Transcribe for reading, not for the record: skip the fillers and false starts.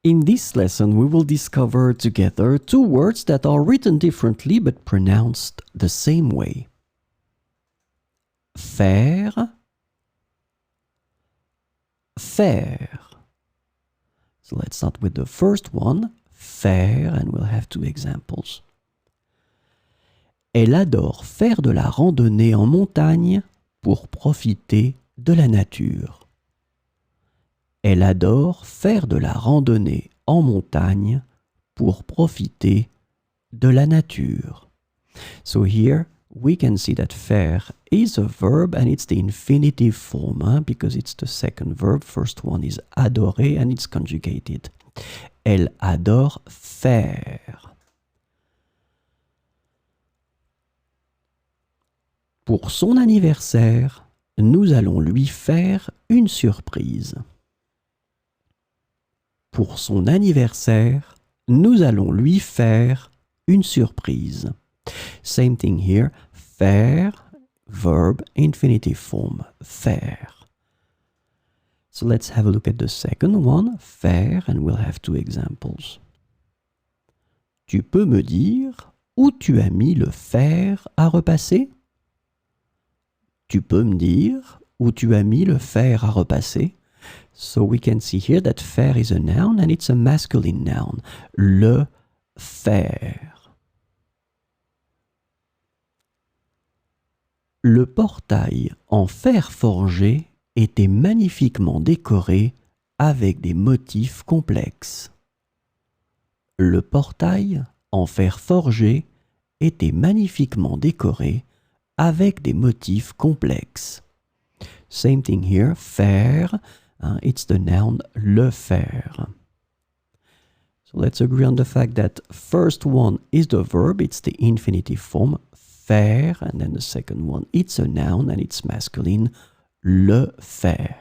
In this lesson, we will discover together two words that are written differently but pronounced the same way. Faire, faire. So let's start with the first one, faire, and we'll have two examples. Elle adore faire de la randonnée en montagne pour profiter de la nature. Elle adore faire de la randonnée en montagne pour profiter de la nature. So here we can see that faire is a verb and it's the infinitive form because it's the second verb. First one is adorer and it's conjugated. Elle adore faire. Pour son anniversaire, nous allons lui faire une surprise. Pour son anniversaire, nous allons lui faire une surprise. Same thing here. Faire, verb, infinitive form. Faire. So let's have a look at the second one. Faire, and we'll have two examples. Tu peux me dire où tu as mis le fer à repasser? Tu peux me dire où tu as mis le fer à repasser? So we can see here that faire is a noun and it's a masculine noun. Le fer. Le portail en fer forgé était magnifiquement décoré avec des motifs complexes. Le portail en fer forgé était magnifiquement décoré avec des motifs complexes. Same thing here, faire, it's the noun le fer. So let's agree on the fact that first one is the verb, it's the infinitive form, faire, and then the second one, it's a noun and it's masculine, le fer.